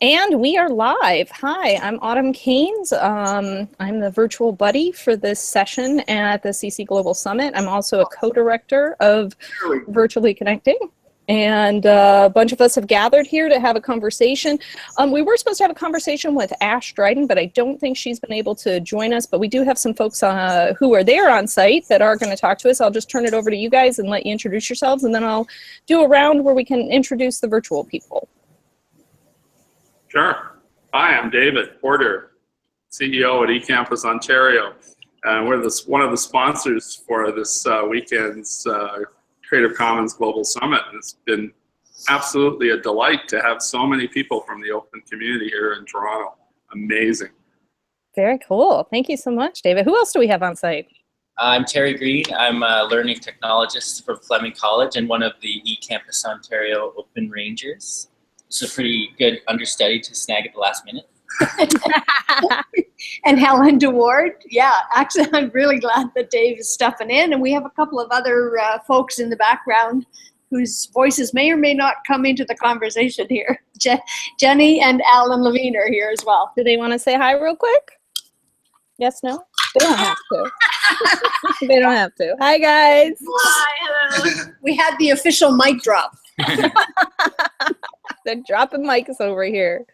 And we are live. Hi, I'm Autumn Keynes. I'm the virtual buddy for this session at the CC Global Summit. I'm also a co-director of Virtually Connecting. And a bunch of us have gathered here to have a conversation. We were supposed to have a conversation with Ashe Dryden, but I don't think she's been able to join us. But we do have some folks who are there on site that are going to talk to us. I'll just turn it over to you guys and let you introduce yourselves, and then I'll do a round where we can introduce the virtual people. Sure. Hi, I'm David Porter, CEO at eCampus Ontario. We're one of the sponsors for this weekend's Creative Commons Global Summit. It's been absolutely a delight to have so many people from the open community here in Toronto. Amazing. Very cool. Thank you so much, David. Who else do we have on site? I'm Terry Green. I'm a learning technologist from Fleming College and one of the eCampus Ontario Open Rangers. It's a pretty good understudy to snag at the last minute. And Helen DeWard. Yeah, actually, I'm really glad that Dave is stepping in, and we have a couple of other folks in the background whose voices may or may not come into the conversation here. Jenny and Alan Levine are here as well. Do they want to say hi real quick? Yes, no? They don't have to. They don't have to. Hi, guys. Hi, hello. We had the official mic drop. They're dropping mics over here.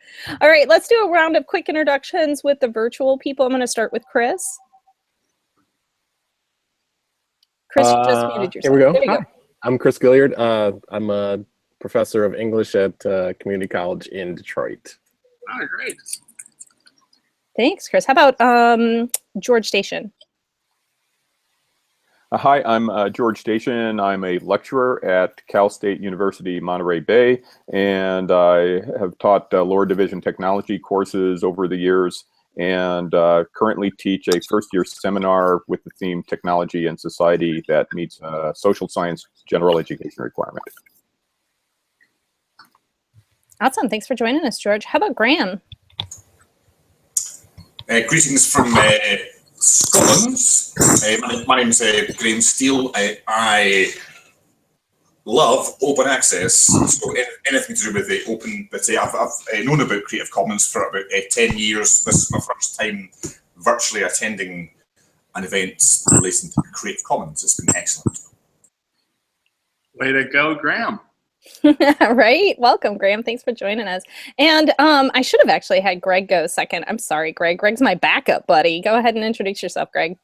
All right, let's do a round of quick introductions with the virtual people. I'm going to start with Chris. Chris, you just muted yourself. Here we go. There you go. I'm Chris Gilliard. I'm a professor of English at Community College in Detroit. Oh, great. Thanks, Chris. How about George Station? Hi, I'm George Station. I'm a lecturer at Cal State University, Monterey Bay, and I have taught lower division technology courses over the years, and currently teach a first-year seminar with the theme Technology and Society that meets a social science general education requirement. Awesome. Thanks for joining us, George. How about Graham? Greetings from Scotland. My name's Graham Steele. I love open access, so anything to do with the open. But I've known about Creative Commons for about 10 years. This is my first time virtually attending an event relating to Creative Commons. It's been excellent. Way to go, Graham. Right? Welcome, Graham. Thanks for joining us. And I should have actually had Greg go second. I'm sorry, Greg. Greg's my backup buddy. Go ahead and introduce yourself, Greg.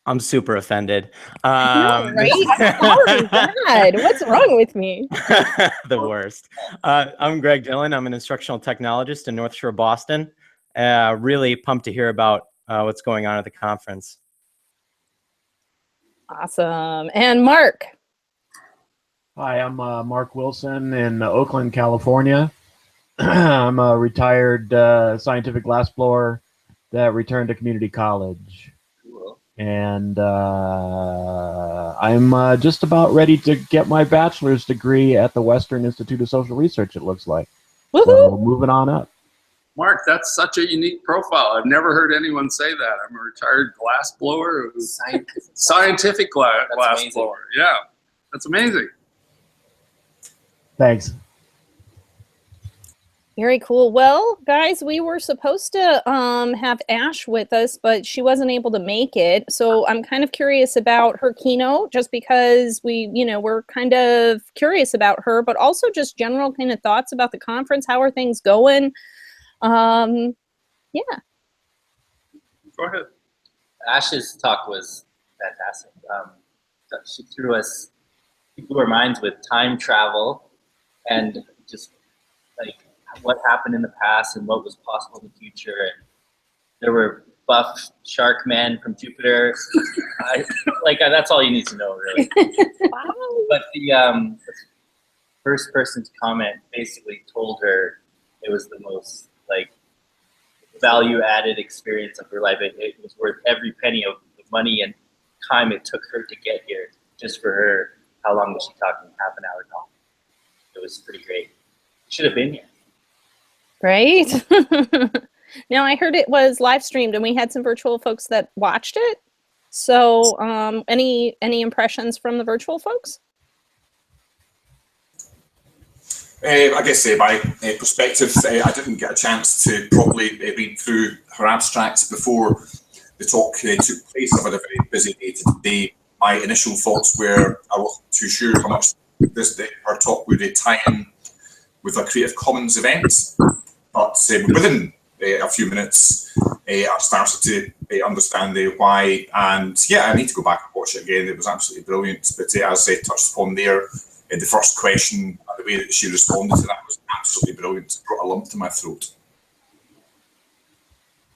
I'm super offended. Right? Sorry, God. What's wrong with me? The worst. I'm Greg Dillon. I'm an instructional technologist in North Shore, Boston. Really pumped to hear about what's going on at the conference. Awesome. And Mark. Hi, I'm Mark Wilson in Oakland, California. I'm a retired scientific glassblower that returned to community college. Cool. And I'm just about ready to get my bachelor's degree at the Western Institute of Social Research, it looks like. Woohoo! So moving on up. Mark, that's such a unique profile. I've never heard anyone say that. I'm a retired glassblower. Scientific glassblower. Yeah, that's amazing. Thanks. Very cool. Well, guys, we were supposed to have Ashe with us, but she wasn't able to make it. So I'm kind of curious about her keynote, just because we're kind of curious about her, but also just general kind of thoughts about the conference. How are things going? Yeah. Go ahead. Ashe's talk was fantastic. She threw our minds with time travel and just like what happened in the past and what was possible in the future. And there were buff shark men from Jupiter. That's all you need to know, really. Wow. But the first person's comment basically told her it was the most value-added experience of her life. It was worth every penny of money and time it took her to get here. Just for her, how long was she talking? Half an hour talk. It was pretty great. Should have been here. Right? Now, I heard it was live streamed and we had some virtual folks that watched it. So any impressions from the virtual folks? I guess my perspective, I didn't get a chance to properly read through her abstracts before the talk took place. I've had a very busy day today. My initial thoughts were I wasn't too sure how much her talk would tie in with a Creative Commons event, but within a few minutes, I started to understand why. And yeah, I need to go back and watch it again. It was absolutely brilliant. But as I touched upon there, the first question, the way that she responded to that was absolutely brilliant. It brought a lump to my throat.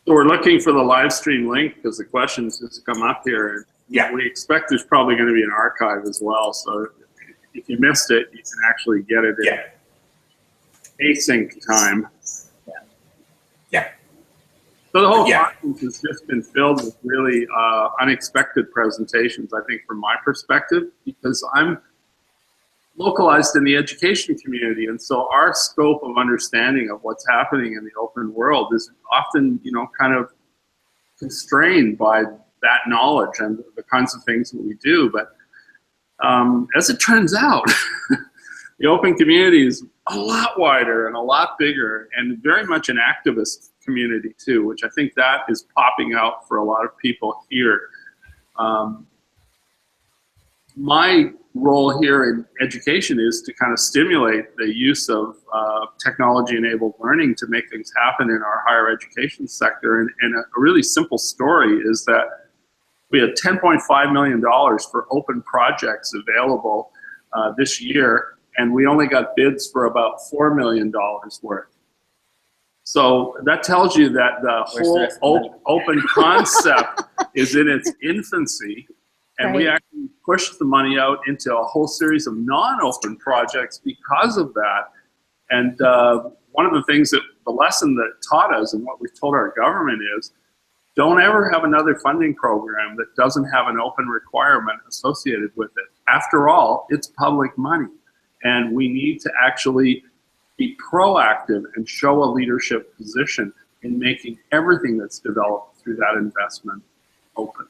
So we're looking for the live stream link because the questions just come up here. Yeah. We expect there's probably going to be an archive as well. So if you missed it, you can actually get it in async time. Yeah. So the whole conference has just been filled with really unexpected presentations, I think, from my perspective, because I'm localized in the education community, and so our scope of understanding of what's happening in the open world is often, kind of constrained by that knowledge and the kinds of things that we do. But as it turns out, the open community is a lot wider and a lot bigger, and very much an activist community too, which I think that is popping out for a lot of people here. My role here in education is to kind of stimulate the use of technology-enabled learning to make things happen in our higher education sector. And a really simple story is that we had $10.5 million for open projects available this year, and we only got bids for about $4 million worth. So that tells you that the whole open concept is in its infancy. And we actually pushed the money out into a whole series of non-open projects because of that. And one of the things that the lesson that taught us and what we've told our government is, don't ever have another funding program that doesn't have an open requirement associated with it. After all, it's public money. And we need to actually be proactive and show a leadership position in making everything that's developed through that investment open.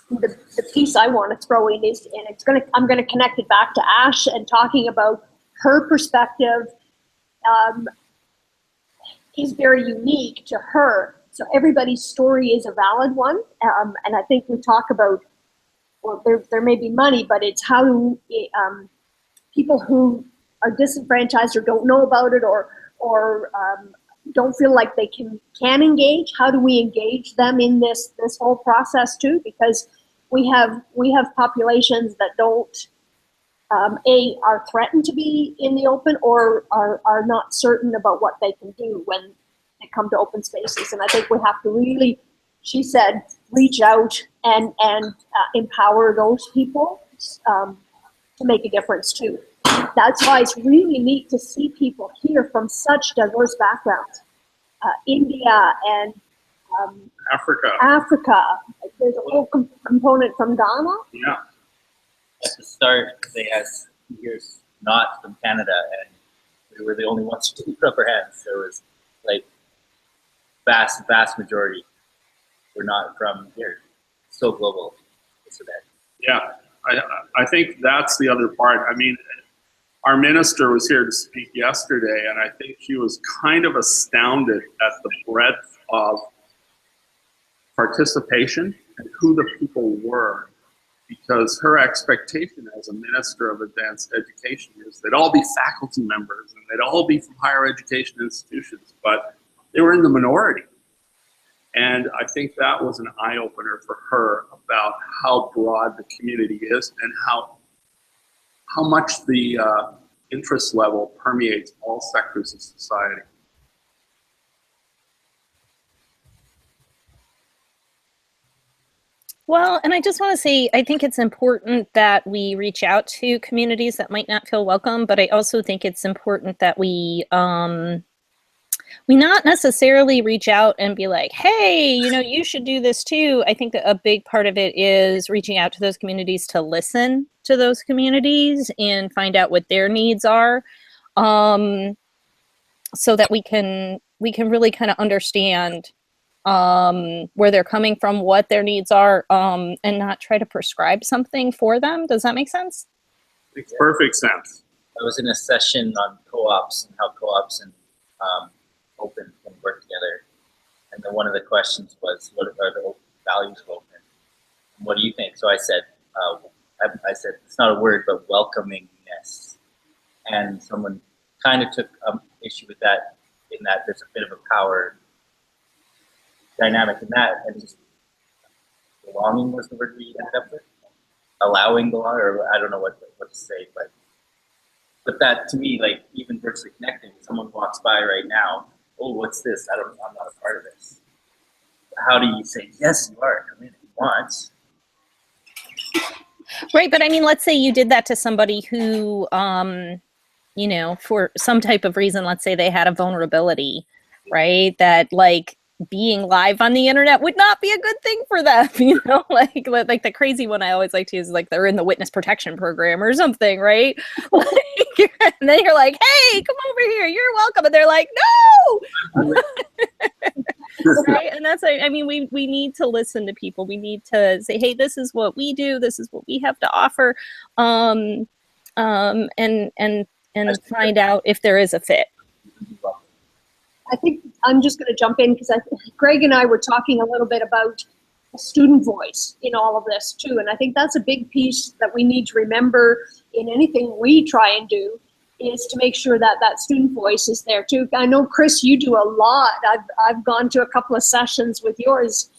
The piece I want to throw in is, and I'm going to connect it back to Ashe and talking about her perspective is very unique to her. So everybody's story is a valid one. And I think we talk about, well, there may be money, but it's how do people who are disenfranchised or don't know about it or don't feel like they can engage, how do we engage them in this whole process too? Because we have populations that don't are threatened to be in the open or are not certain about what they can do when they come to open spaces. And I think we have to really, she said, reach out and empower those people to make a difference too. That's why it's really neat to see people here from such diverse backgrounds. India and Africa. There's a whole component from Ghana. Yeah. At the start, they had speakers not from Canada, and we were the only ones who put up our hands. So it was like vast majority were not from here. So global, this event. Yeah, I think that's the other part. I mean, our minister was here to speak yesterday, and I think she was kind of astounded at the breadth of participation and who the people were, because her expectation as a minister of advanced education is they'd all be faculty members and they'd all be from higher education institutions, but they were in the minority. And I think that was an eye-opener for her about how broad the community is and how much the interest level permeates all sectors of society. Well, and I just want to say, I think it's important that we reach out to communities that might not feel welcome, but I also think it's important that we not necessarily reach out and be like, hey, you should do this too. I think that a big part of it is reaching out to those communities to listen to those communities and find out what their needs are, so that we can really kind of understand where they're coming from, what their needs are, and not try to prescribe something for them. Does that make sense? Makes perfect sense. I was in a session on co-ops and how co-ops and open can work together. And then one of the questions was, what are the values of open? And what do you think? So I said, it's not a word, but welcomingness. And someone kind of took issue with that, in that there's a bit of a power dynamic in that. And just belonging was the word we ended up with. Allowing belong, or I don't know what to say, but that to me, like even virtually connecting, someone walks by right now, oh, what's this? I'm not a part of this. How do you say, yes, you are, come in if you want? Right, but I mean, let's say you did that to somebody who, you know, for some type of reason, let's say they had a vulnerability, right? That like being live on the internet would not be a good thing for them, you know, like the crazy one I always like to use is like they're in the witness protection program or something, right? Like, and then you're like, hey, come over here, you're welcome, and they're like, no. Right, and that's I mean, we need to listen to people. We need to say, hey, this is what we do, this is what we have to offer, and find out if there is a fit. I think I'm just going to jump in because Greg and I were talking a little bit about a student voice in all of this too. And I think that's a big piece that we need to remember in anything we try and do, is to make sure that that student voice is there too. I know, Chris, you do a lot. I've gone to a couple of sessions with yours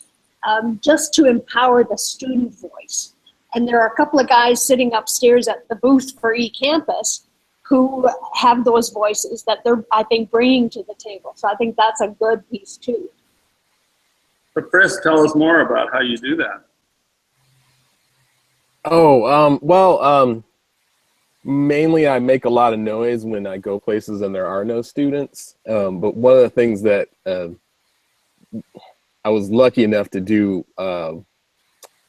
just to empower the student voice. And there are a couple of guys sitting upstairs at the booth for eCampus who have those voices that they're, I think, bringing to the table. So I think that's a good piece too. So Chris, tell us more about how you do that. Oh, mainly I make a lot of noise when I go places and there are no students. But one of the things that I was lucky enough to do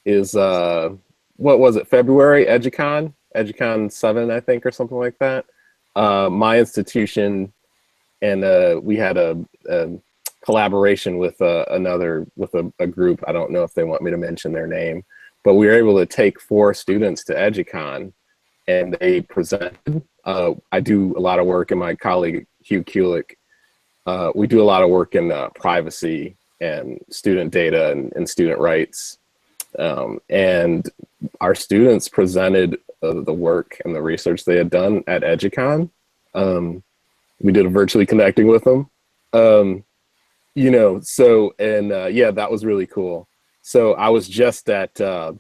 is, what was it, February, EduCon 7, I think, or something like that. My institution and we had a collaboration with a group. I don't know if they want me to mention their name, but we were able to take 4 students to EduCon, and they presented. I do a lot of work, and my colleague Hugh Kulik, we do a lot of work in privacy and student data and student rights. And our students presented the work and the research they had done at EduCon. We did a virtually connecting with them. You know, so, and yeah, that was really cool. So I was just at oh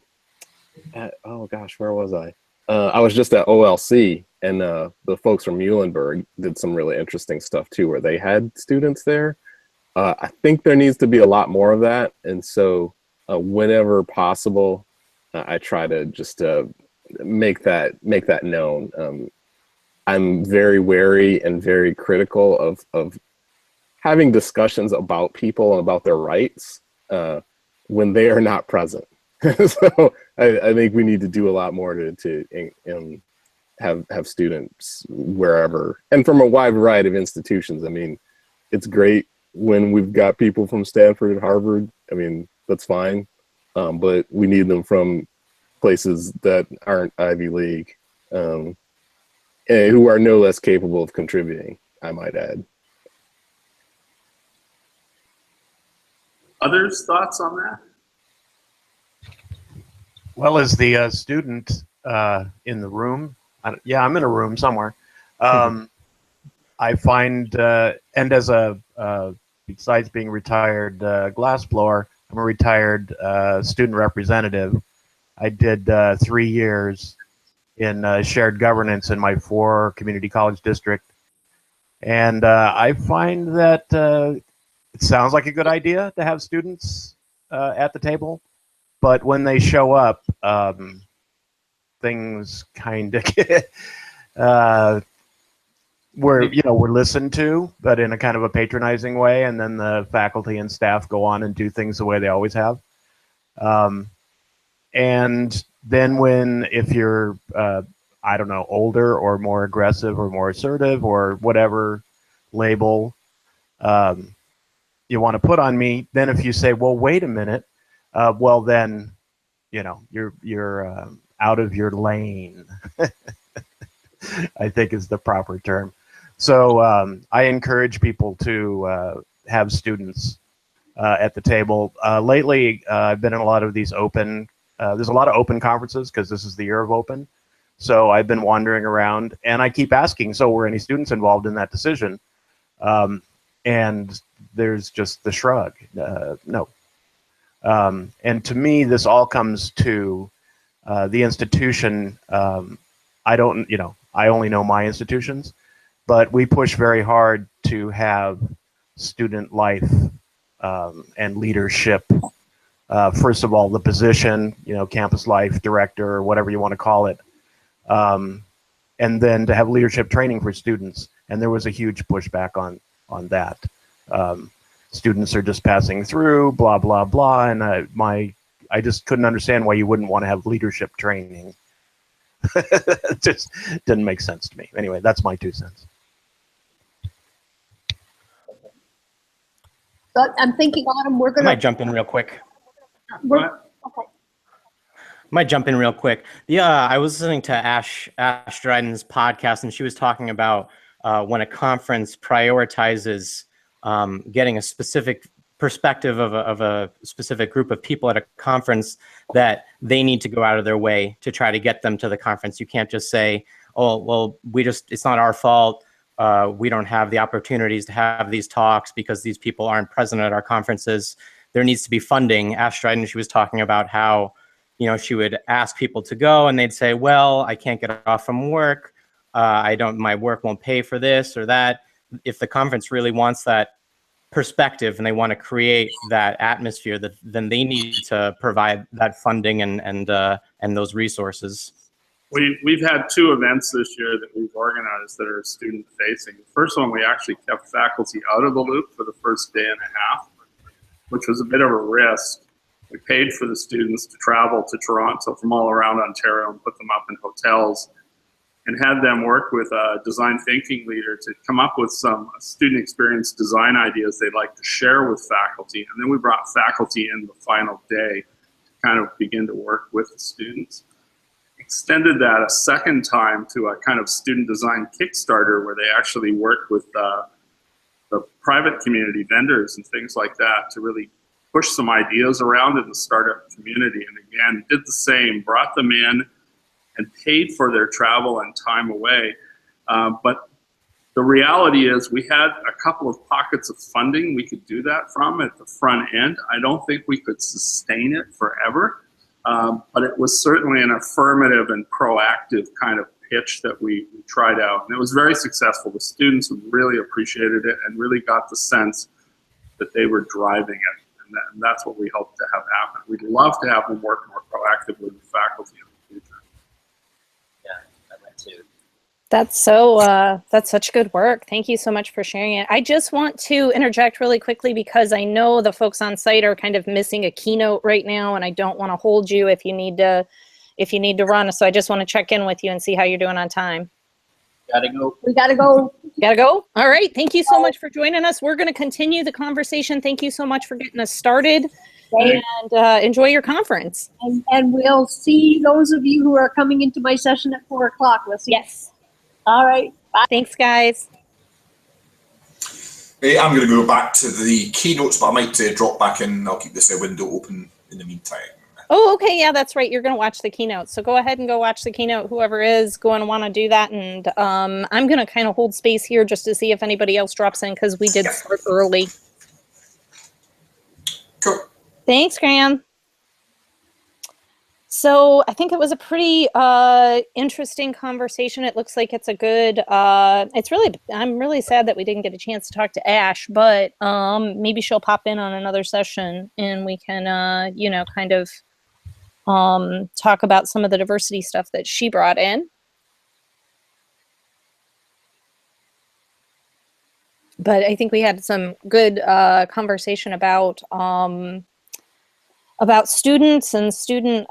gosh, where was I? I was just at OLC, and the folks from Muhlenberg did some really interesting stuff too, where they had students there. I think there needs to be a lot more of that. And so whenever possible, I try to just make that known. I'm very wary and very critical of having discussions about people and about their rights when they are not present. So I think we need to do a lot more to have students wherever and from a wide variety of institutions. I mean, it's great when we've got people from Stanford and Harvard. I mean, that's fine, but we need them from places that aren't Ivy League, and who are no less capable of contributing, I might add. Others' thoughts on that? Well, as the student in the room, yeah, I'm in a room somewhere. I find, and as besides being retired glassblower, I'm a retired student representative. I did 3 years in shared governance in my 4 community college district. And I find that it sounds like a good idea to have students at the table, but when they show up, things kind of get, we're listened to, but in a kind of a patronizing way, and then the faculty and staff go on and do things the way they always have. And then if you're, I don't know, older or more aggressive or more assertive or whatever label you want to put on me, then if you say, well, wait a minute, well then, you're out of your lane. I think is the proper term. So I encourage people to have students at the table. Lately, I've been in a lot of these open, there's a lot of open conferences because this is the year of open. So I've been wandering around and I keep asking, so were any students involved in that decision? And there's just the shrug, no. And to me, this all comes to the institution. I don't, I only know my institutions, but we push very hard to have student life and leadership. First of all, the position, campus life director, or whatever you want to call it. And then to have leadership training for students. And there was a huge pushback on that. Students are just passing through, blah, blah, blah. And I just couldn't understand why you wouldn't want to have leadership training. It just didn't make sense to me. Anyway, that's my 2 cents. But I'm thinking, Autumn, we're I going might to. jump in real quick. Okay. Might jump in real quick. Yeah, I was listening to Ashe Dryden's podcast, and she was talking about when a conference prioritizes getting a specific perspective of a specific group of people at a conference, that they need to go out of their way to try to get them to the conference. You can't just say, oh, well, it's not our fault. We don't have the opportunities to have these talks because these people aren't present at our conferences. There needs to be funding. Ashe Dryden, she was talking about how, she would ask people to go and they'd say, well, I can't get off from work. My work won't pay for this or that. If the conference really wants that perspective and they want to create that atmosphere, then they need to provide that funding and those resources. We've had 2 events this year that we've organized that are student facing. The first one, we actually kept faculty out of the loop for the first day and a half, which was a bit of a risk. We paid for the students to travel to Toronto from all around Ontario and put them up in hotels and had them work with a design thinking leader to come up with some student experience design ideas they'd like to share with faculty. And then we brought faculty in the final day to kind of begin to work with the students. Extended that a second time to a kind of student design Kickstarter where they actually worked with the private community vendors and things like that to really push some ideas around in the startup community. And again, did the same, brought them in and paid for their travel and time away. But the reality is we had a couple of pockets of funding we could do that from at the front end. I don't think we could sustain it forever, but it was certainly an affirmative and proactive kind of pitch that we tried out. And it was very successful. The students really appreciated it and really got the sense that they were driving it. And that's what we hope to have happen. We'd love to have them work more proactively with faculty in the future. Yeah, I went to. That's such good work. Thank you so much for sharing it. I just want to interject really quickly because I know the folks on site are kind of missing a keynote right now, and I don't want to hold you if you need to run. So I just want to check in with you and see how you're doing on time. Gotta go. We got to go. Gotta go? All right. Thank you so much for joining us. We're going to continue the conversation. Thank you so much for getting us started. And enjoy your conference. And we'll see those of you who are coming into my session at 4 o'clock. We'll see. Yes. All right. Bye. Thanks, guys. I'm going to go back to the keynotes, but I might drop back in. I'll keep this window open in the meantime. Oh, okay. Yeah, that's right. You're going to watch the keynote. So go ahead and go watch the keynote. Whoever is going to want to do that. And I'm going to kind of hold space here just to see if anybody else drops in because we did start early. Cool. Thanks, Graham. So I think it was a pretty interesting conversation. It looks like it's a good, I'm really sad that we didn't get a chance to talk to Ashe, but maybe she'll pop in on another session and we can, kind of talk about some of the diversity stuff that she brought in. But I think we had some good conversation about students and student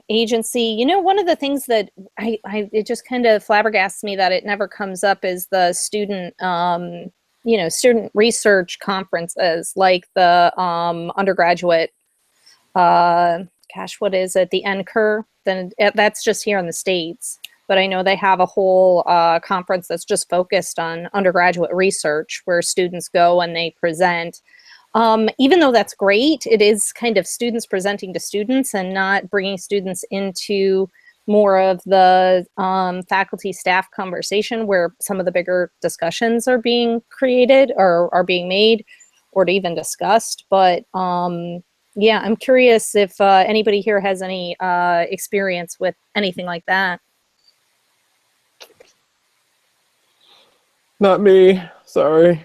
agency. You know, one of the things that it just kind of flabbergasts me that it never comes up is the student, student research conferences like the undergraduate, what is it? The NCUR. Then that's just here in the States. but I know they have a whole conference that's just focused on undergraduate research where students go and they present. Even though that's great, it is kind of students presenting to students and not bringing students into more of the faculty staff conversation where some of the bigger discussions are being created or are being made or even discussed. But yeah, I'm curious if anybody here has any experience with anything like that. Not me. Sorry.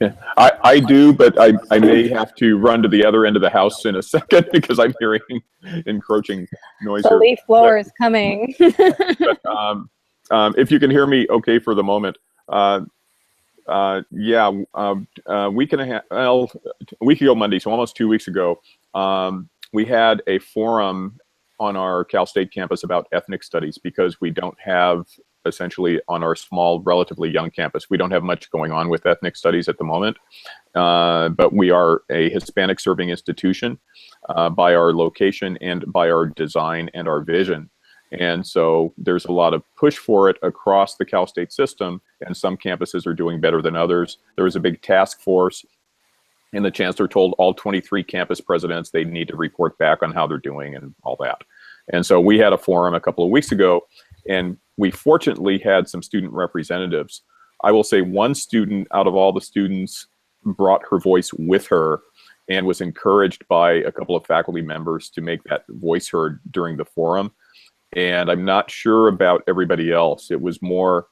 Yeah, I do, but I may have to run to the other end of the house in a second because I'm hearing encroaching noise The here. leaf blower is coming. But, if you can hear me okay for the moment, yeah, a week ago Monday, so almost 2 weeks ago, we had a forum on our Cal State campus about ethnic studies because we don't have, essentially on our small, relatively young campus, we don't have much going on with ethnic studies at the moment. But we are a Hispanic serving institution by our location and by our design and our vision. And so there's a lot of push for it across the Cal State system, and some campuses are doing better than others. There was a big task force, and the chancellor told all 23 campus presidents they need to report back on how they're doing and all that. And so we had a forum a couple of weeks ago, and we fortunately had some student representatives. I will say one student out of all the students brought her voice with her and was encouraged by a couple of faculty members to make that voice heard during the forum. And I'm not sure about everybody else. It was more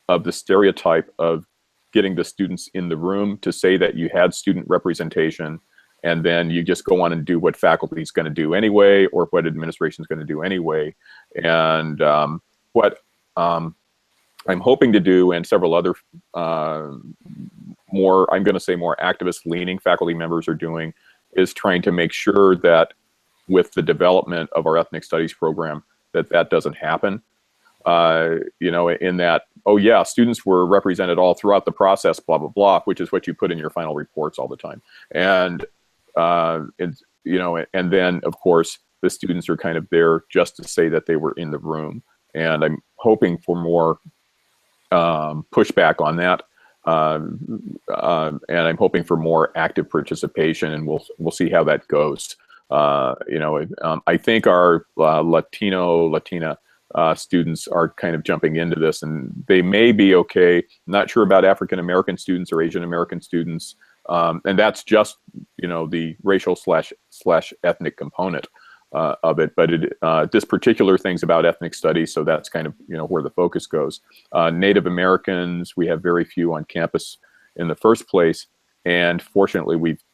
of the stereotype of getting the students in the room to say that you had student representation, and then you just go on and do what faculty is going to do anyway, or what administration is going to do anyway. And what I'm hoping to do, and several other more, I'm going to say more activist-leaning faculty members are doing, is trying to make sure that with the development of our ethnic studies program, that doesn't happen. You know, in that, oh yeah, students were represented all throughout the process, blah, blah, blah, which is what you put in your final reports all the time. And, it's, you know, and then of course, the students are kind of there just to say that they were in the room. And I'm hoping for more pushback on that. And I'm hoping for more active participation, and we'll see how that goes. You know, I think our Latina students are kind of jumping into this, and they may be okay. Not sure about African American students or Asian American students, and that's just, you know, the racial slash ethnic component of it. But this particular thing's about ethnic studies, so that's kind of, you know, where the focus goes. Native Americans, we have very few on campus in the first place, and fortunately we've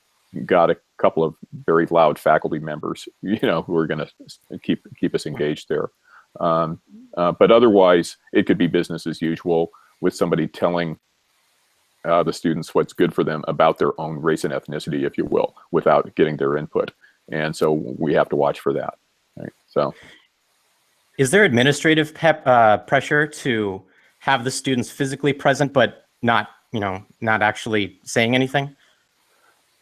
got a couple of very loud faculty members, you know, who are going to keep us engaged there. But otherwise, it could be business as usual with somebody telling the students what's good for them about their own race and ethnicity, if you will, without getting their input. And so we have to watch for that. Right? So, is there administrative pressure to have the students physically present, but not, you know, not actually saying anything?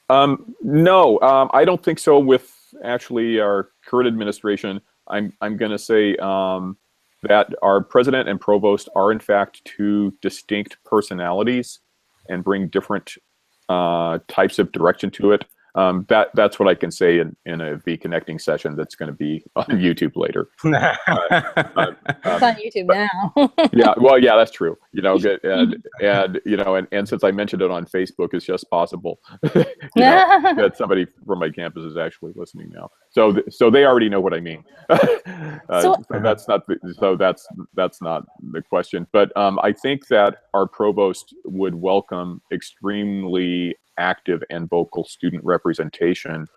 No, I don't think so. With actually our current administration, I'm going to say that our president and provost are in fact two distinct personalities and bring different types of direction to it. That's what I can say in a V Connecting session that's going to be on YouTube later. It's on YouTube now. Yeah, well, yeah, that's true. You know, and you know, and since I mentioned it on Facebook, it's just possible you know, that somebody from my campus is actually listening now. So they already know what I mean. So that's not the question. But I think that our provost would welcome extremely active and vocal student representation,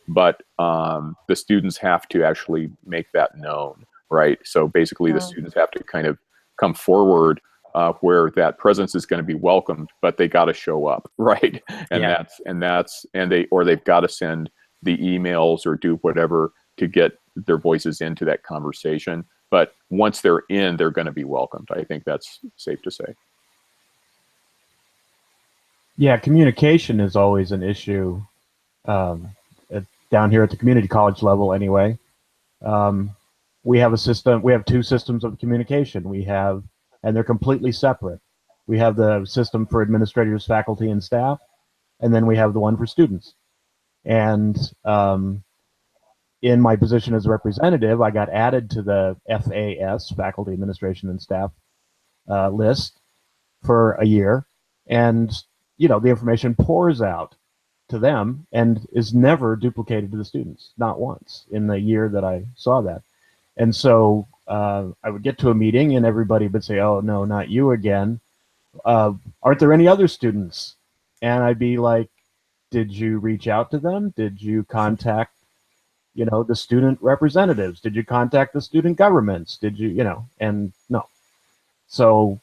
but the students have to actually make that known, right? So basically the students have to kind of come forward where that presence is going to be welcomed, but they got to show up, right? And they've got to send the emails or do whatever to get their voices into that conversation. But once they're in, they're going to be welcomed. I think that's safe to say. Yeah, communication is always an issue down here at the community college level anyway. We have a system. We have two systems of communication. And they're completely separate. We have the system for administrators, faculty, and staff, and then we have the one for students. And in my position as a representative, I got added to the FAS, Faculty, Administration, and Staff list for a year. And, the information pours out to them and is never duplicated to the students, not once in the year that I saw that. And so I would get to a meeting and everybody would say, "Oh, no, not you again. Aren't there any other students?" And I'd be like, "Did you reach out to them? Did you contact, the student representatives? Did you contact the student governments? Did you, and no." So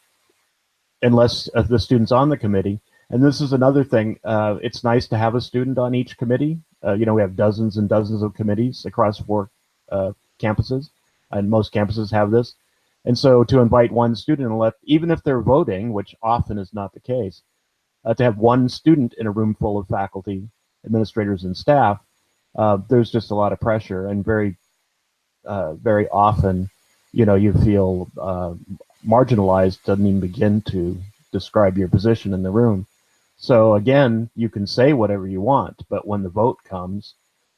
unless the student's on the committee, and this is another thing, it's nice to have a student on each committee. We have dozens and dozens of committees across 4 campuses, and most campuses have this. And so to invite one student and even if they're voting, which often is not the case, to have one student in a room full of faculty, administrators, and staff, there's just a lot of pressure, and very often, you feel marginalized, doesn't even begin to describe your position in the room. So again, you can say whatever you want, but when the vote comes,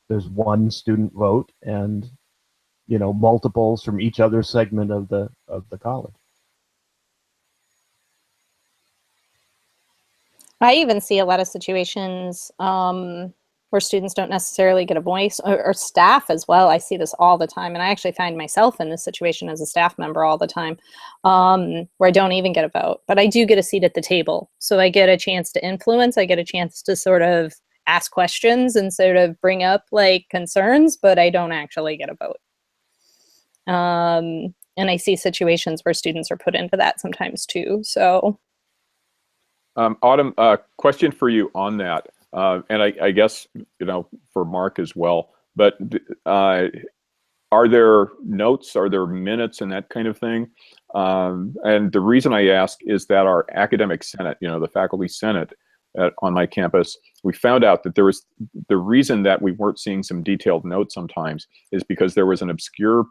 there's one student vote and multiples from each other segment of the college. I even see a lot of situations where students don't necessarily get a voice, or staff as well. I see this all the time, and I actually find myself in this situation as a staff member all the time, where I don't even get a vote, but I do get a seat at the table. So I get a chance to influence, I get a chance to sort of ask questions and sort of bring up concerns, but I don't actually get a vote. And I see situations where students are put into that sometimes too, so. Autumn, question for you on that. And I guess, for Mark as well, but are there notes, are there minutes and that kind of thing? And the reason I ask is that our academic senate, the faculty senate on my campus, we found out that the reason that we weren't seeing some detailed notes sometimes is because there was an obscure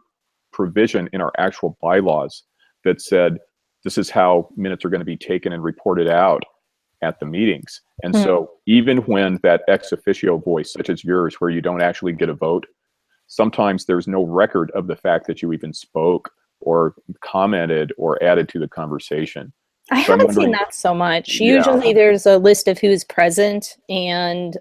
provision in our actual bylaws that said, this is how minutes are going to be taken and reported out at the meetings. And so even when that ex officio voice, such as yours, where you don't actually get a vote, sometimes there's no record of the fact that you even spoke or commented or added to the conversation. I haven't seen that so much. Yeah. Usually there's a list of who's present, and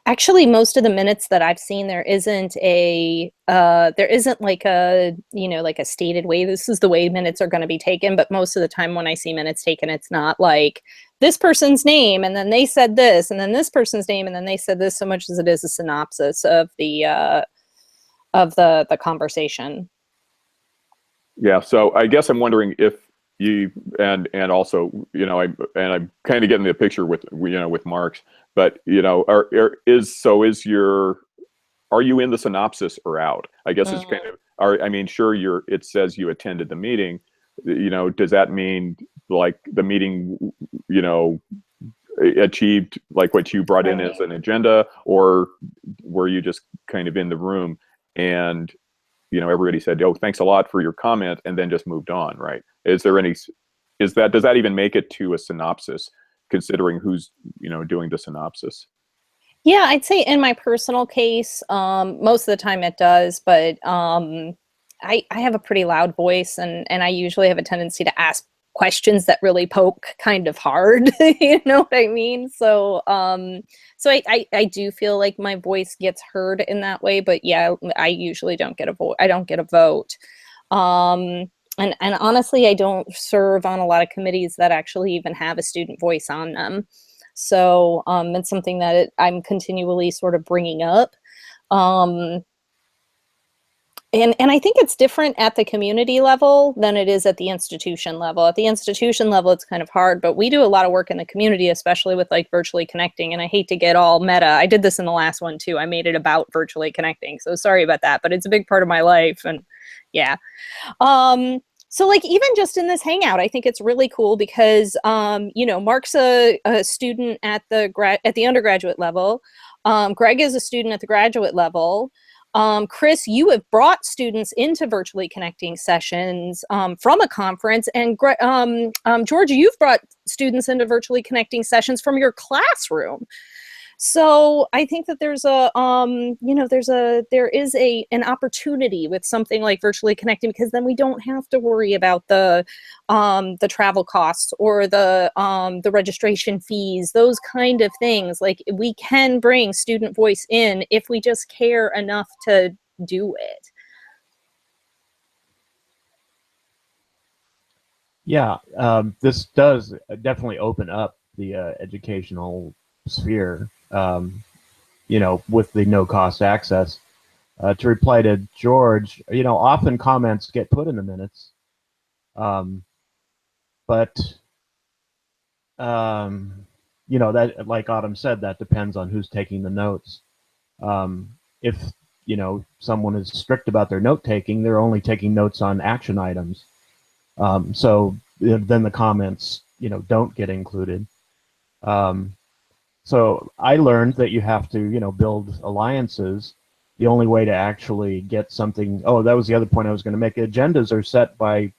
actually most of the minutes that I've seen, there isn't like a, like a stated way, this is the way minutes are going to be taken. But most of the time when I see minutes taken, it's not like this person's name and then they said this, and then this person's name and then they said this, so much as it is a synopsis of the conversation. Yeah. So I guess I'm wondering if you and also I'm kind of getting the picture with with Mark's, but are you in the synopsis or out? I guess it's kind of sure it says you attended the meeting. Does that mean like the meeting achieved like what you brought in as an agenda, or were you just kind of in the room and everybody said, "Oh, thanks a lot for your comment," and then just moved on, right? Does that even make it to a synopsis, considering who's doing the synopsis? Yeah, I'd say in my personal case, most of the time it does, but I have a pretty loud voice, and I usually have a tendency to ask questions that really poke kind of hard. You know what I mean? So I do feel like my voice gets heard in that way, but yeah, I usually don't get a vote. I don't get a vote. And honestly, I don't serve on a lot of committees that actually even have a student voice on them. So it's something that I'm continually sort of bringing up. And I think it's different at the community level than it is at the institution level. At the institution level, it's kind of hard, but we do a lot of work in the community, especially with like virtually connecting. And I hate to get all meta. I did this in the last one too. I made it about virtually connecting. So sorry about that, but it's a big part of my life. And yeah. So like even just in this hangout, I think it's really cool because, Mark's a student at the undergraduate level. Greg is a student at the graduate level. Chris, you have brought students into virtually connecting sessions from a conference, and Georgia, you've brought students into virtually connecting sessions from your classroom. So I think that there's a, there is an opportunity with something like virtually connecting, because then we don't have to worry about the travel costs or the registration fees, those kind of things. Like, we can bring student voice in if we just care enough to do it. Yeah, this does definitely open up the educational sphere, with the no-cost access. To reply to George, often comments get put in the minutes, but that, like Autumn said, that depends on who's taking the notes. If someone is strict about their note taking, they're only taking notes on action items. So then the comments, don't get included. So I learned that you have to, build alliances. The only way to actually get something. Oh, that was the other point I was going to make. Agendas are set by,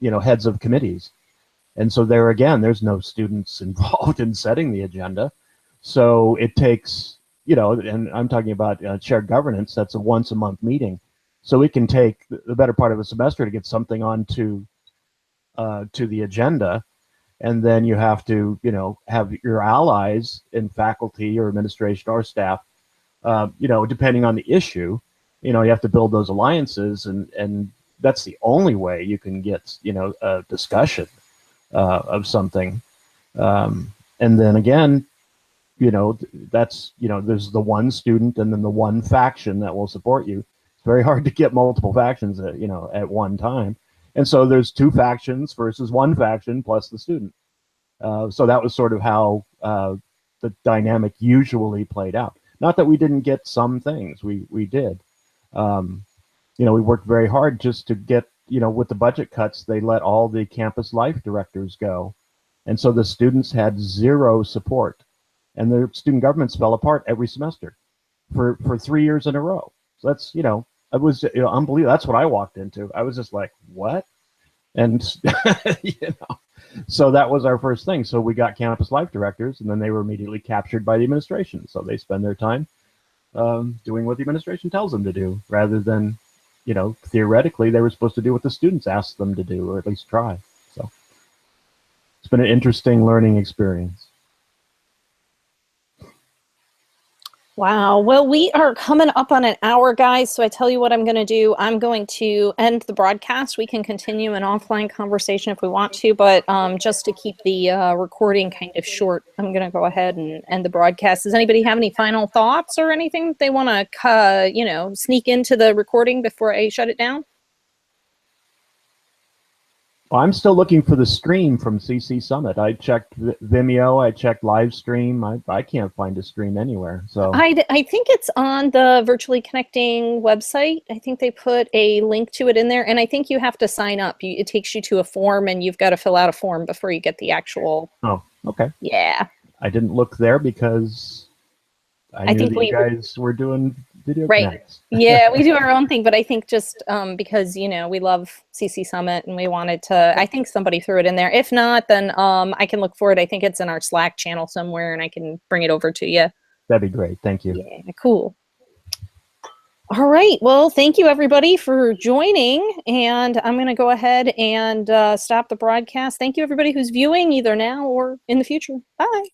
heads of committees, and so there again, there's no students involved in setting the agenda. So it takes, and I'm talking about shared governance. That's a once-a-month meeting, so it can take the better part of a semester to get something onto to the agenda. And then you have to, have your allies in faculty or administration or staff, depending on the issue, you have to build those alliances, and that's the only way you can get, a discussion of something. And then again, that's, there's the one student and then the one faction that will support you. It's very hard to get multiple factions, at one time. And so there's two factions versus one faction plus the student. So that was sort of how the dynamic usually played out. Not that we didn't get some things, we did. We worked very hard just to get, with the budget cuts, they let all the campus life directors go. And so the students had zero support. And their student governments fell apart every semester for 3 years in a row. So that's, it was unbelievable. That's what I walked into. I was just like, what? And, so that was our first thing. So we got campus life directors, and then they were immediately captured by the administration. So they spend their time doing what the administration tells them to do, rather than, theoretically, they were supposed to do what the students asked them to do, or at least try. So it's been an interesting learning experience. Wow. Well, we are coming up on an hour, guys. So I tell you what I'm going to do. I'm going to end the broadcast. We can continue an offline conversation if we want to, but just to keep the recording kind of short, I'm going to go ahead and end the broadcast. Does anybody have any final thoughts or anything they want to, sneak into the recording before I shut it down? Well, I'm still looking for the stream from CC Summit. I checked Vimeo, I checked live stream. I can't find a stream anywhere. So I think it's on the Virtually Connecting website. I think they put a link to it in there, and I think you have to sign up. It takes you to a form, and you've got to fill out a form before you get the actual. Oh, okay. Yeah. I didn't look there because I knew that you guys were doing video connects. Yeah, we do our own thing, but I think just because, we love CC Summit and we wanted to, I think somebody threw it in there. If not, then I can look for it. I think it's in our Slack channel somewhere, and I can bring it over to you. That'd be great. Thank you. Yeah, cool. All right. Well, thank you, everybody, for joining. And I'm going to go ahead and stop the broadcast. Thank you, everybody who's viewing either now or in the future. Bye.